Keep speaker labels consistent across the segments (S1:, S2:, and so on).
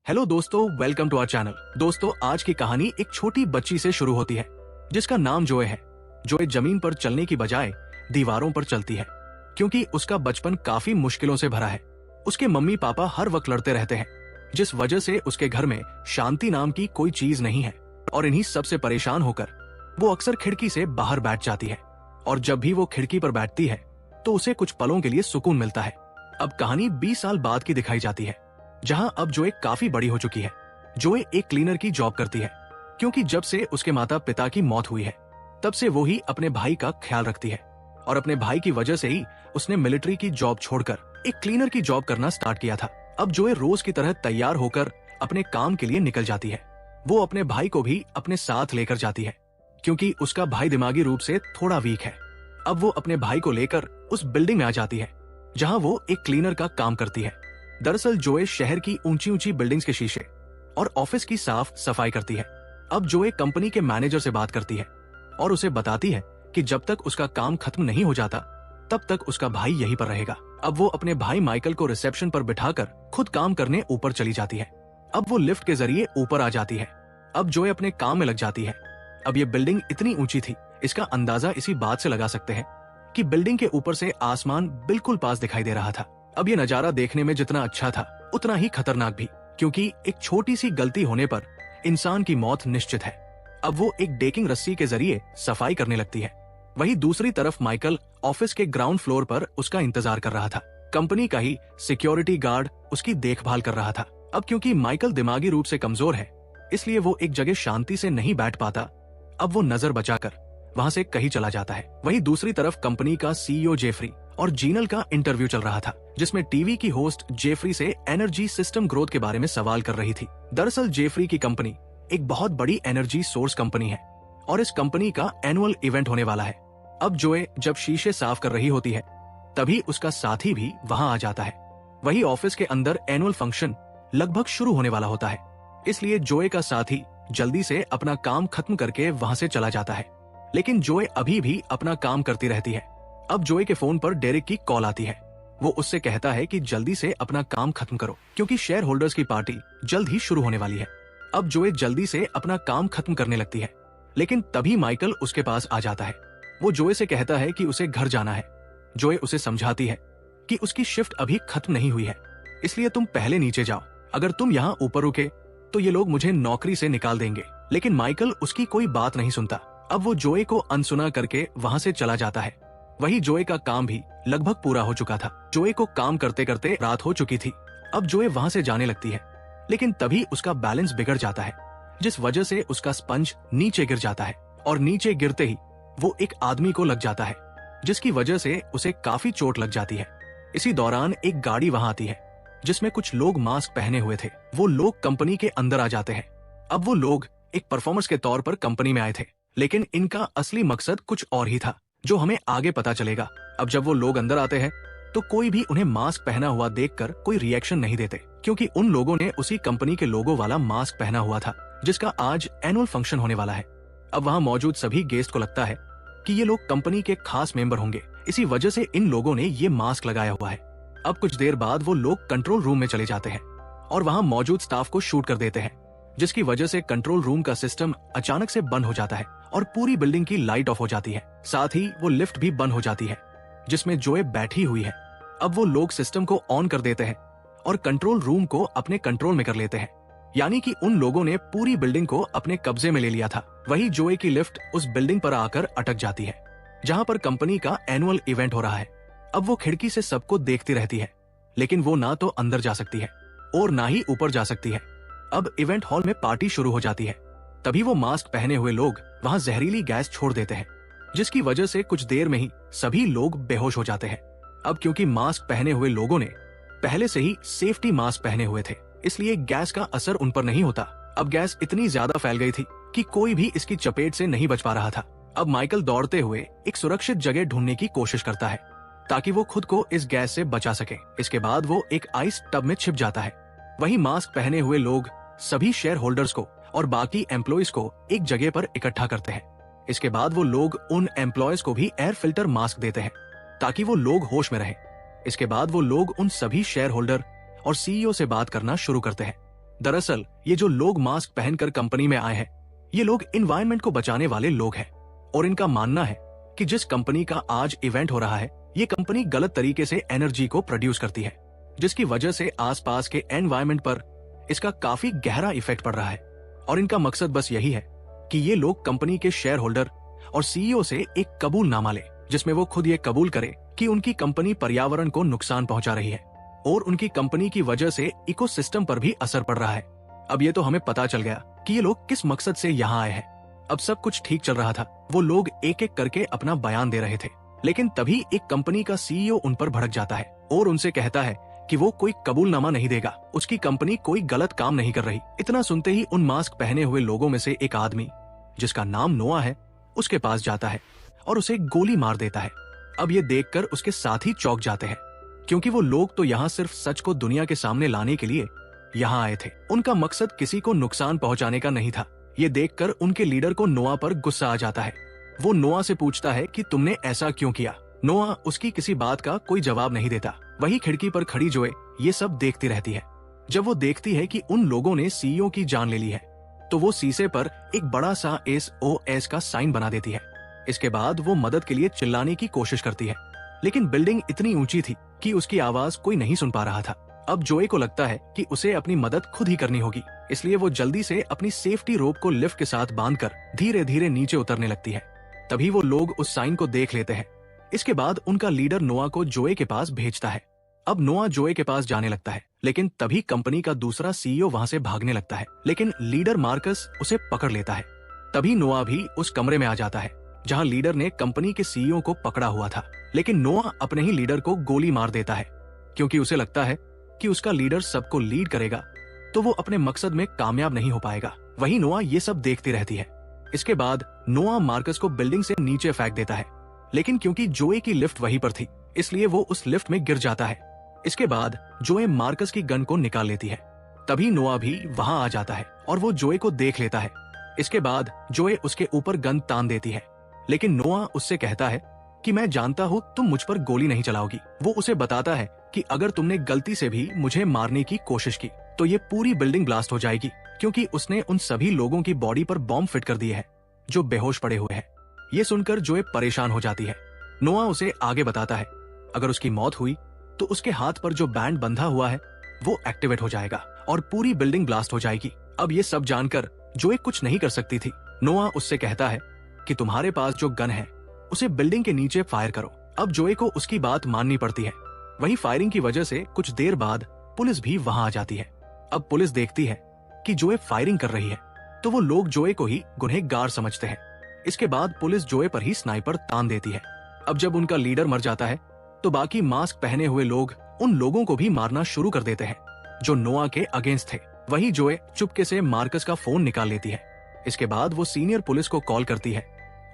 S1: Hello दोस्तों, welcome to our channel. दोस्तों, आज की कहानी एक छोटी बच्ची से शुरू होती है जिसका नाम जोए है। जोए जमीन पर चलने की बजाय दीवारों पर चलती है क्योंकि उसका बचपन काफी मुश्किलों से भरा है। उसके मम्मी पापा हर वक्त लड़ते रहते हैं, जिस वजह से उसके घर में शांति नाम की कोई चीज नहीं है। और इन्हीं सबसे परेशान होकर वो अक्सर खिड़की से बाहर बैठ जाती है, और जब भी वो खिड़की पर बैठती है तो उसे कुछ पलों के लिए सुकून मिलता है। अब कहानी 20 साल बाद की दिखाई जाती है, जहां अब जोए काफी बड़ी हो चुकी है। जोए एक क्लीनर की जॉब करती है क्योंकि जब से उसके माता पिता की मौत हुई है तब से वो ही अपने भाई का ख्याल रखती है, और अपने भाई की वजह से ही उसने मिलिट्री की जॉब छोड़कर एक क्लीनर की जॉब करना स्टार्ट किया था। अब जोए रोज की तरह तैयार होकर अपने काम के लिए निकल जाती है। वो अपने भाई को भी अपने साथ लेकर जाती है क्योंकि उसका भाई दिमागी रूप से थोड़ा वीक है। अब वो अपने भाई को लेकर उस बिल्डिंग में आ जाती है जहां वो एक क्लीनर का काम करती है। दरअसल जोए शहर की ऊंची ऊंची बिल्डिंग्स के शीशे और ऑफिस की साफ सफाई करती है। अब जोए कंपनी के मैनेजर से बात करती है और उसे बताती है कि जब तक उसका काम खत्म नहीं हो जाता तब तक उसका भाई यहीं पर रहेगा। अब वो अपने भाई माइकल को रिसेप्शन पर बिठाकर खुद काम करने ऊपर चली जाती है। अब वो लिफ्ट के जरिए ऊपर आ जाती है। अब जोए अपने काम में लग जाती है। अब ये बिल्डिंग इतनी ऊंची थी, इसका अंदाजा इसी बात से लगा सकते हैं कि बिल्डिंग के ऊपर से आसमान बिल्कुल पास दिखाई दे रहा था। अब ये नजारा देखने में जितना अच्छा था उतना ही खतरनाक भी, क्योंकि एक छोटी सी गलती होने पर इंसान की मौत निश्चित है। अब वो एक डेकिंग रस्सी के जरिए सफाई करने लगती है। वहीं दूसरी तरफ माइकल ऑफिस के ग्राउंड फ्लोर पर उसका इंतजार कर रहा था। कंपनी का ही सिक्योरिटी गार्ड उसकी देखभाल कर रहा था। अब क्योंकि माइकल दिमागी रूप से कमजोर है, इसलिए वो एक जगह शांति से नहीं बैठ पाता। अब वो नजर बचाकर वहां से कहीं चला जाता है। वहीं दूसरी तरफ कंपनी का सीईओ जेफरी और जीनल का इंटरव्यू चल रहा था, जिसमें टीवी की होस्ट जेफरी से एनर्जी सिस्टम ग्रोथ के बारे में सवाल कर रही थी। दरअसल जेफरी की कंपनी एक बहुत बड़ी एनर्जी सोर्स कंपनी है और इस कंपनी का एनुअल इवेंट होने वाला है। अब जोए जब शीशे साफ कर रही होती है तभी उसका साथी भी वहां आ जाता है। वही ऑफिस के अंदर एनुअल फंक्शन लगभग शुरू होने वाला होता है, इसलिए जोए का साथी जल्दी से अपना काम खत्म करके वहां से चला जाता है। लेकिन जोए अभी भी अपना काम करती रहती है। अब जोए के फोन पर डेरिक की कॉल आती है। वो उससे कहता है कि जल्दी से अपना काम खत्म करो क्योंकि शेयर होल्डर्स की पार्टी जल्द ही शुरू होने वाली है। अब जोए जल्दी से अपना काम खत्म करने लगती है, लेकिन तभी माइकल उसके पास आ जाता है। वो जोए से कहता है कि उसे घर जाना है। जोए उसे समझाती है कि उसकी शिफ्ट अभी खत्म नहीं हुई है, इसलिए तुम पहले नीचे जाओ। अगर तुम यहाँ ऊपर रुके तो ये लोग मुझे नौकरी से निकाल देंगे। लेकिन माइकल उसकी कोई बात नहीं सुनता। अब वो जोए को अनसुना करके वहां से चला जाता है। वही जोए का काम भी लगभग पूरा हो चुका था। जोए को काम करते करते रात हो चुकी थी। अब जोए वहां से जाने लगती है, लेकिन तभी उसका बैलेंस बिगड़ जाता है, जिस वजह से उसका स्पंज नीचे गिर जाता है, और नीचे गिरते ही वो एक आदमी को लग जाता है, जिसकी वजह से उसे काफी चोट लग जाती है। इसी दौरान एक गाड़ी वहां आती है जिसमें कुछ लोग मास्क पहने हुए थे। वो लोग कंपनी के अंदर आ जाते हैं। अब वो लोग एक परफॉर्मर्स के तौर पर कंपनी में आए थे, लेकिन इनका असली मकसद कुछ और ही था, जो हमें आगे पता चलेगा। अब जब वो लोग अंदर आते हैं तो कोई भी उन्हें मास्क पहना हुआ देखकर कोई रिएक्शन नहीं देते, क्योंकि उन लोगों ने उसी कंपनी के लोगो वाला मास्क पहना हुआ था जिसका आज एनुअल फंक्शन होने वाला है। अब वहां मौजूद सभी गेस्ट को लगता है कि ये लोग कंपनी के खास मेंबर होंगे, इसी वजह से इन लोगों ने ये मास्क लगाया हुआ है। अब कुछ देर बाद वो लोग कंट्रोल रूम में चले जाते हैं और वहां मौजूद स्टाफ को शूट कर देते हैं, जिसकी वजह से कंट्रोल रूम का सिस्टम अचानक से बंद हो जाता है और पूरी बिल्डिंग की लाइट ऑफ हो जाती है। साथ ही वो लिफ्ट भी बंद हो जाती है जिसमें जोए बैठी हुई है। अब वो लोग सिस्टम को ऑन कर देते हैं और कंट्रोल रूम को अपने कंट्रोल में कर लेते हैं, यानी कि उन लोगों ने पूरी बिल्डिंग को अपने कब्जे में ले लिया था। वही जोए की लिफ्ट उस बिल्डिंग पर आकर अटक जाती है जहां पर कंपनी का एनुअल इवेंट हो रहा है। अब वो खिड़की से सबको देखती रहती है, लेकिन वो ना तो अंदर जा सकती है और ना ही ऊपर जा सकती है। अब इवेंट हॉल में पार्टी शुरू हो जाती है। तभी वो मास्क पहने हुए लोग वहां जहरीली गैस छोड़ देते हैं, जिसकी वजह से कुछ देर में ही सभी लोग बेहोश हो जाते हैं। अब क्योंकि मास्क पहने हुए लोगों ने पहले से ही सेफ्टी मास्क पहने हुए थे, इसलिए गैस का असर उन पर नहीं होता। अब गैस इतनी ज्यादा फैल गई थी कि कोई भी इसकी चपेट से नहीं बच पा रहा था। अब माइकल दौड़ते हुए एक सुरक्षित जगह ढूंढने की कोशिश करता है ताकि वो खुद को इस गैस से बचा सके। इसके बाद वो एक आइस टब में छिप जाता है। वही मास्क पहने हुए लोग सभी शेयर होल्डर्स को और बाकी एम्प्लॉयज को एक जगह पर इकट्ठा करते हैं। इसके बाद वो लोग उन एम्प्लॉयज को भी एयर फिल्टर मास्क देते हैं ताकि वो लोग होश में रहें। इसके बाद वो लोग उन सभी शेयर होल्डर और सीईओ से बात करना शुरू करते हैं। दरअसल ये जो लोग मास्क पहनकर कंपनी में आए हैं, ये लोग इन्वायरमेंट को बचाने वाले लोग हैं और इनका मानना है कि जिस कंपनी का आज इवेंट हो रहा है, ये कंपनी गलत तरीके से एनर्जी को प्रोड्यूस करती है, जिसकी वजह से आसपास के एनवायरमेंट पर इसका काफी गहरा इफेक्ट पड़ रहा है। और इनका मकसद बस यही है कि ये लोग कंपनी के शेयर होल्डर और सीईओ से एक कबूलनामा ले, जिसमें वो खुद ये कबूल करे कि उनकी कंपनी पर्यावरण को नुकसान पहुंचा रही है और उनकी कंपनी की वजह से इकोसिस्टम पर भी असर पड़ रहा है। अब ये तो हमें पता चल गया कि ये लोग किस मकसद से यहाँ आए हैं। अब सब कुछ ठीक चल रहा था, वो लोग एक एक करके अपना बयान दे रहे थे, लेकिन तभी एक कंपनी का सीईओ उन पर भड़क जाता है और उनसे कहता है कि वो कोई कबूलनामा नहीं देगा, उसकी कंपनी कोई गलत काम नहीं कर रही। इतना सुनते ही उन मास्क पहने हुए लोगों में से एक आदमी, जिसका नाम नोआ है, उसके पास जाता है और उसे गोली मार देता है। अब ये देखकर उसके साथी चौंक जाते हैं, क्योंकि वो लोग तो यहाँ सिर्फ सच को दुनिया के सामने लाने के लिए यहाँ आए थे। उनका मकसद किसी को नुकसान पहुंचाने का नहीं था। ये देखकर उनके लीडर को नोआ पर गुस्सा आ जाता है। वो नोआ से पूछता है कि तुमने ऐसा क्यों किया। नोआ उसकी किसी बात का कोई जवाब नहीं देता। वही खिड़की पर खड़ी जोए ये सब देखती रहती है। जब वो देखती है कि उन लोगों ने सीईओ की जान ले ली है, तो वो शीशे पर एक बड़ा सा SOS का साइन बना देती है। इसके बाद वो मदद के लिए चिल्लाने की कोशिश करती है, लेकिन बिल्डिंग इतनी ऊंची थी कि उसकी आवाज कोई नहीं सुन पा रहा था। अब जोए को लगता है कि उसे अपनी मदद खुद ही करनी होगी, इसलिए वो जल्दी से अपनी सेफ्टी रोप को लिफ्ट के साथ बांधकर धीरे धीरे नीचे उतरने लगती है। तभी वो लोग उस साइन को देख लेते हैं। इसके बाद उनका लीडर नोआ को जोए के पास भेजता है। अब नोआ जोए के पास जाने लगता है, लेकिन तभी कंपनी का दूसरा सीईओ वहां से भागने लगता है, लेकिन लीडर मार्कस उसे पकड़ लेता है। तभी नोआ भी उस कमरे में आ जाता है जहां लीडर ने कंपनी के सीईओ को पकड़ा हुआ था, लेकिन नोआ अपने ही लीडर को गोली मार देता है, क्योंकि उसे लगता है कि उसका लीडर सबको लीड करेगा तो वो अपने मकसद में कामयाब नहीं हो पाएगा। वहीं नोआ ये सब देखती रहती है। इसके बाद नोआ मार्कस को बिल्डिंग से नीचे फेंक देता है, लेकिन क्योंकि जोए की लिफ्ट वहीं पर थी, इसलिए वो उस लिफ्ट में गिर जाता है। इसके बाद जोए मार्कस की गन को निकाल लेती है। तभी नोआ भी वहां आ जाता है और वो जोए को देख लेता है। इसके बाद जोए उसके ऊपर गन तान देती है, लेकिन नोआ उससे कहता है कि मैं जानता हूँ तुम मुझ पर गोली नहीं चलाओगी। वो उसे बताता है कि अगर तुमने गलती से भी मुझे मारने की कोशिश की तो ये पूरी बिल्डिंग ब्लास्ट हो जाएगी, क्योंकि उसने उन सभी लोगों की बॉडी पर बॉम्ब फिट कर दिए हैं जो बेहोश पड़े हुए हैं। ये सुनकर जोए परेशान हो जाती है। नोआ उसे आगे बताता है अगर उसकी मौत हुई तो उसके हाथ पर जो बैंड बंधा हुआ है वो एक्टिवेट हो जाएगा और पूरी बिल्डिंग ब्लास्ट हो जाएगी। अब ये सब जानकर जोए कुछ नहीं कर सकती थी। नोआ उससे कहता है कि तुम्हारे पास जो गन है उसे बिल्डिंग के नीचे फायर करो। अब जोए को उसकी बात माननी पड़ती है। वही फायरिंग की वजह से कुछ देर बाद पुलिस भी वहां आ जाती है। अब पुलिस देखती है कि जोए फायरिंग कर रही है, तो वो लोग जोए को ही गुनहगार समझते हैं। इसके बाद पुलिस जोए पर ही स्नाइपर तान देती है। अब जब उनका लीडर मर जाता है तो बाकी मास्क पहने हुए लोग उन लोगों को भी मारना शुरू कर देते हैं जो नोआ के अगेंस्ट थे। वही जोए चुपके से मार्कस का फोन निकाल लेती है। इसके बाद वो सीनियर पुलिस को कॉल करती है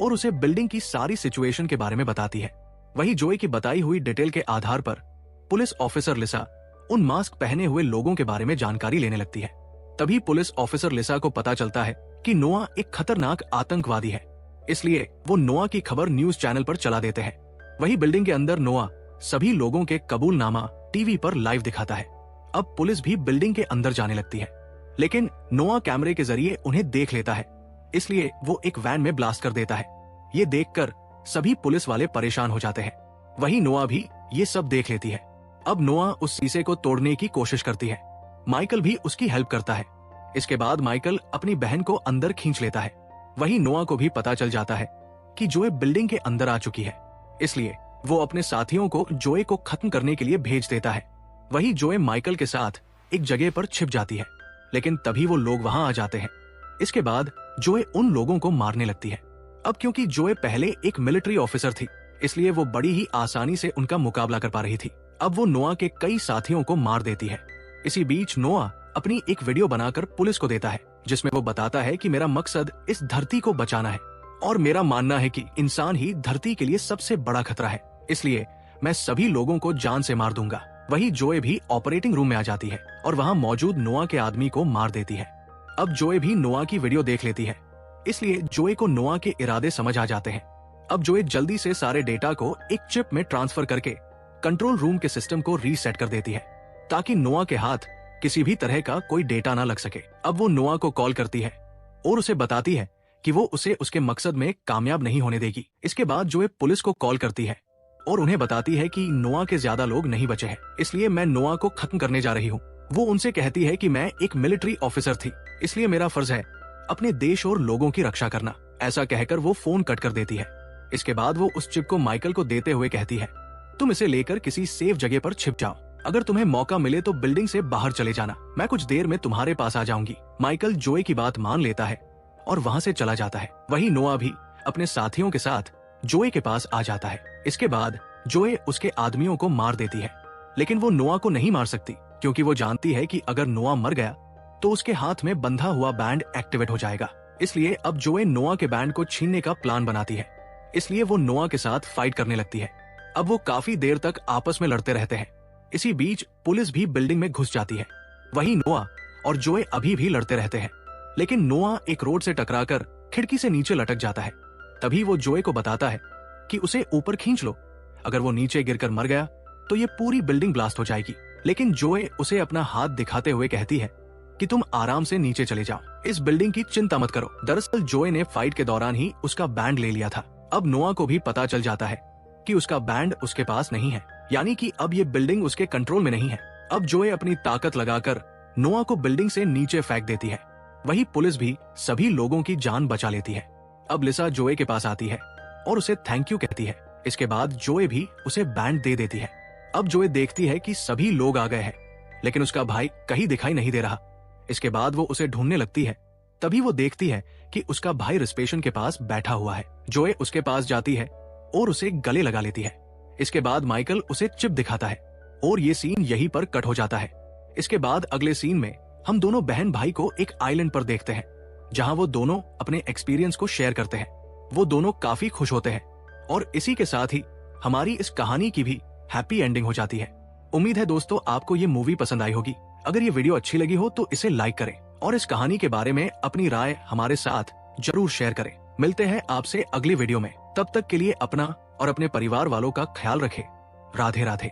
S1: और उसे बिल्डिंग की सारी सिचुएशन के बारे में बताती है। वही जोए की बताई हुई डिटेल के आधार पर पुलिस ऑफिसर लिसा उन मास्क पहने हुए लोगों के बारे में जानकारी लेने लगती है। तभी पुलिस ऑफिसर लिसा को पता चलता है कि नोआ एक खतरनाक आतंकवादी है, इसलिए वो नोआ की खबर न्यूज चैनल पर चला देते हैं। वही बिल्डिंग के अंदर नोआ सभी लोगों के कबूलनामा टीवी पर लाइव दिखाता है। अब पुलिस भी बिल्डिंग के अंदर जाने लगती है, लेकिन नोआ कैमरे के जरिए उन्हें देख लेता है, इसलिए वो एक वैन में ब्लास्ट कर देता है। ये देखकर सभी पुलिस वाले परेशान हो जाते हैं। वही नोआ भी ये सब देख लेती है। अब नोआ उस शीशे को तोड़ने की कोशिश करती है। माइकल भी उसकी हेल्प करता है। इसके बाद माइकल अपनी बहन को अंदर खींच लेता है। वही नोआ को भी पता चल जाता है कि जोए बिल्डिंग के अंदर आ चुकी है, इसलिए वो अपने साथियों को जोए को खत्म करने के लिए भेज देता है। वही जोए माइकल के साथ एक जगह पर छिप जाती है, लेकिन तभी वो लोग वहां आ जाते हैं। इसके बाद जोए उन लोगों को मारने लगती है। अब क्योंकि जोए पहले एक मिलिट्री ऑफिसर थी, इसलिए वो बड़ी ही आसानी से उनका मुकाबला कर पा रही थी। अब वो नोआ के कई साथियों को मार देती है। इसी बीच नोआ अपनी एक वीडियो बनाकर पुलिस को देता है, जिसमें वो बताता है कि मेरा मकसद इस धरती को बचाना है और मेरा मानना है कि इंसान ही धरती के लिए सबसे बड़ा खतरा है, इसलिए मैं सभी लोगों को जान से मार दूंगा। वही जोए भी ऑपरेटिंग रूम में आ जाती है और वहां मौजूद नोआ के आदमी को मार देती है। अब जोए भी नोआ की वीडियो देख लेती है, इसलिए जोए को नोआ के इरादे समझ आ जाते हैं। अब जोए जल्दी से सारे डेटा को एक चिप में ट्रांसफर करके कंट्रोल रूम के सिस्टम को रीसेट कर देती है, ताकि नोआ के हाथ किसी भी तरह का कोई डेटा ना लग सके। अब वो नोआ को कॉल करती है और उसे बताती है कि वो उसे उसके मकसद में कामयाब नहीं होने देगी। इसके बाद जोए पुलिस को कॉल करती है और उन्हें बताती है कि नोआ के ज्यादा लोग नहीं बचे हैं, इसलिए मैं नोआ को खत्म करने जा रही हूँ। वो उनसे कहती है कि मैं एक मिलिट्री ऑफिसर थी, इसलिए मेरा फर्ज है अपने देश और लोगों की रक्षा करना। ऐसा कहकर वो फोन कट कर देती है। इसके बाद वो उस चिप को माइकल को देते हुए कहती है, तुम इसे लेकर किसी सेफ जगह पर छिप जाओ। अगर तुम्हें मौका मिले तो बिल्डिंग से बाहर चले जाना, मैं कुछ देर में तुम्हारे पास आ जाऊंगी। माइकल जोए की बात मान लेता है और वहां से चला जाता है। वहीं नोआ भी अपने साथियों के साथ जोए के पास आ जाता है। इसके बाद जोए उसके आदमियों को मार देती है, लेकिन वो नोआ को नहीं मार सकती क्योंकि वो जानती है कि अगर नोआ मर गया तो उसके हाथ में बंधा हुआ बैंड एक्टिवेट हो जाएगा। इसलिए अब जोए नोआ के बैंड को छीनने का प्लान बनाती है, इसलिए वो नोआ के साथ फाइट करने लगती है। अब वो काफी देर तक आपस में लड़ते रहते हैं। इसी बीच पुलिस भी बिल्डिंग में घुस जाती है। वहीं नोआ और जोए अभी भी लड़ते रहते हैं, लेकिन नोआ एक रोड से टकराकर खिड़की से नीचे लटक जाता है। तभी वो जोए को बताता है कि उसे ऊपर खींच लो, अगर वो नीचे गिरकर मर गया तो ये पूरी बिल्डिंग ब्लास्ट हो जाएगी। लेकिन जोए उसे अपना हाथ दिखाते हुए कहती है कि तुम आराम से नीचे चले जाओ, इस बिल्डिंग की चिंता मत करो। दरअसल जोए ने फाइट के दौरान ही उसका बैंड ले लिया था। अब नोआ को भी पता चल जाता है कि उसका बैंड उसके पास नहीं है, यानी कि अब ये बिल्डिंग उसके कंट्रोल में नहीं है। अब जोए अपनी ताकत लगाकर नोआ को बिल्डिंग से नीचे फेंक देती है। वही पुलिस भी सभी लोगों की जान बचा लेती है। अब लिसा जोए के पास आती है और उसे थैंक यू कहती है। इसके बाद जोए भी उसे बैंड दे देती है। अब जोए देखती है कि सभी लोग आ गए हैं, लेकिन उसका भाई कहीं दिखाई नहीं दे रहा। इसके बाद वो उसे ढूंढने लगती है। तभी वो देखती है कि उसका भाई रिसेप्शन के पास बैठा हुआ है। जोए उसके पास जाती है और उसे गले लगा लेती है। इसके बाद माइकल उसे चिप दिखाता है और ये सीन यहीं पर कट हो जाता है। इसके बाद अगले सीन में हम दोनों बहन भाई को एक आइलैंड पर देखते हैं, जहां वो दोनों अपने एक्सपीरियंस को शेयर करते हैं। वो दोनों काफी खुश होते हैं और इसी के साथ ही हमारी इस कहानी की भी हैप्पी एंडिंग हो जाती है। उम्मीद है दोस्तों आपको ये मूवी पसंद आई होगी। अगर ये वीडियो अच्छी लगी हो तो इसे लाइक करें और इस कहानी के बारे में अपनी राय हमारे साथ जरूर शेयर करें। मिलते हैं आपसे अगली वीडियो में, तब तक के लिए अपना और अपने परिवार वालों का ख्याल रखें। राधे राधे।